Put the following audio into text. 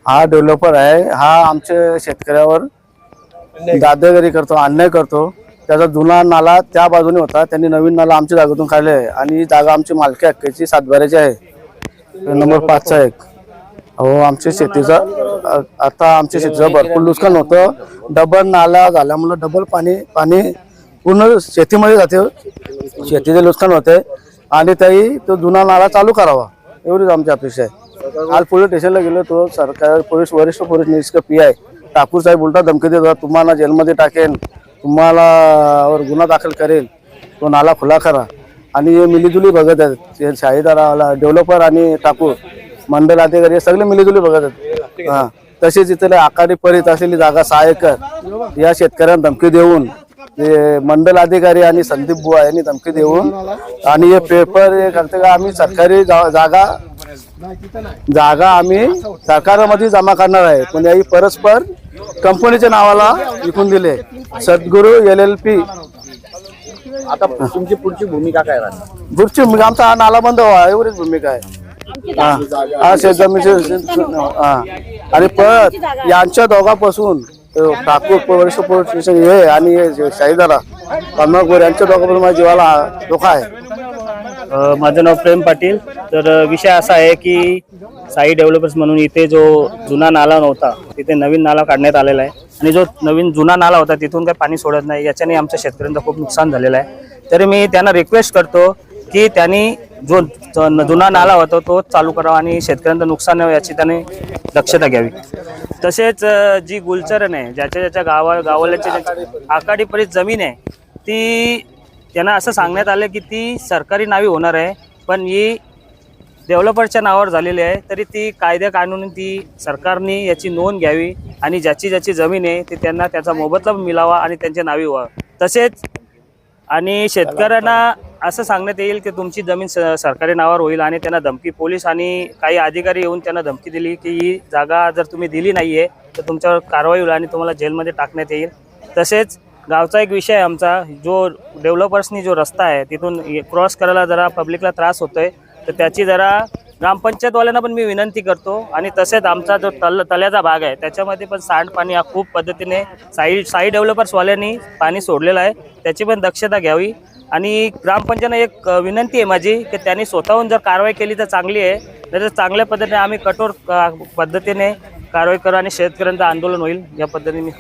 हा डेव्हलपर आहे, हा आमच्या शेतकऱ्यावर दादागिरी करतो, अन्याय करतो। त्याचा जुना नाला त्या बाजूने होता, त्यांनी नवीन नाला आमच्या जागेतून काढले आहे आणि ही जागा आमची मालकी हक्काची सातबाऱ्याची आहे, नंबर 5 चा एक। हो, आमच्या शेतीचं आता आमच्या शेतीचं भरपूर नुकसान होतं। डबल नाला झाल्यामुळे डबल पाणी पूर्ण शेतीमध्ये जाते, शेतीचे नुकसान होते आणि त्याही तो जुना नाला चालू करावा एवढीच आमची अपेक्षा आहे। आज पोलीस स्टेशनला गेलो, तो सरकार पोलीस वरिष्ठ पोलीस निरीक्षक PI ठाकूर साहेब बोलता, धमकी देतात, तुम्हाला जेलमध्ये टाकेन, तुम्हाला वर गुन्हा दाखल करेल, तो नाला खुला करा। आणि हे मिलीजुली बघत आहेत, शाहीदारावाला डेव्हलपर आणि ठाकूर मंडल अधिकारी सगळे मिलीजुली बघत आहेत। हां, तसेच इथले आखाडी परित असलेली जागा 6 एकर या शेतकऱ्यांना धमकी देऊन, ते मंडल अधिकारी आणि संदीप बुवा यांनी धमकी देऊन आणि हे पेपर हे करते का आम्ही सरकारी जागा आम्ही सरकारमध्ये जमा करणार आहे, पण याही परस्पर कंपनीच्या नावाला विकून दिले। सद्गुरू LLP। आता तुमची पुढची भूमिका काय राहणार? पुढची भूमिका आमचा हा नाला बंद व्हावा एवढीच भूमिका आहे। हा शेतजमिनीचे आणि परत यांच्या दोघांपासून ठाकूर वरिष्ठ पोलीस स्टेशन हे आणि शाहीदारा कमळापूर यांच्या दोघांपासून माझ्या जीवाला धोका आहे। माझं नाव प्रेम पाटील। तर विषय असा आहे की साई डेव्हलपर्स म्हणून इथे जो जुना नाला नव्हता तिथे नवीन नाला काढण्यात आलेला आहे आणि जो नवीन जुना नाला होता तिथून काही पाणी सोडत नाही, याच्याने आमच्या शेतकऱ्यांचं खूप नुकसान झालेलं आहे। तरी मी त्यांना रिक्वेस्ट करतो की त्यांनी जो जुना नाला होता तो चालू करावा आणि शेतकऱ्यांचं नुकसान नाही याची त्यांनी दक्षता घ्यावी। तसेच जी गुलचरण आहे, ज्याच्या गावाल्याची आखाडी परित जमीन आहे, ती त्यांना असं सांगण्यात आलं की ती सरकारी नावी होणार आहे, पण ही डेव्हलपरच्या नावावर झालेली आहे। तरी ती कायद्या कानून ती सरकारने याची नोंद घ्यावी आणि ज्याची जमीन आहे ती त्यांना त्याचा मोबदला मिळावा आणि त्यांच्या नावी व्हावं। तसेच आणि शेतकऱ्यांना असं सांगण्यात येईल की तुमची जमीन सरकारी नावावर होईल आणि त्यांना धमकी, पोलीस आणि काही अधिकारी येऊन त्यांना धमकी दिली की ही जागा जर तुम्ही दिली नाही आहे तर तुमच्यावर कारवाई होईल आणि तुम्हाला जेलमध्ये टाकण्यात येईल। तसेच गावचा एक विषय आहे आमचा, जो डेव्हलपर्सनी जो रस्ता आहे तिथून क्रॉस करायला जरा पब्लिकला त्रास होतोय, तर त्याची जरा ग्रामपंचायतवाल्यांना पण मी विनंती करतो। आणि तसेच आमचा जो तळ्याचा भाग आहे त्याच्यामध्ये पण सांडपाणी खूप पद्धतीने साई डेव्हलपर्सवाल्यांनी पाणी सोडलेलं आहे, त्याची पण दक्षता घ्यावी। आणि ग्रामपंचायतला एक विनंती आहे माझी की त्यांनी स्वतःहून जर कारवाई केली तर चांगली आहे, तर चांगल्या पद्धतीने आम्ही कठोर पद्धतीने कारवाई करू आणि शेतकऱ्यांचं आंदोलन होईल या पद्धतीने मी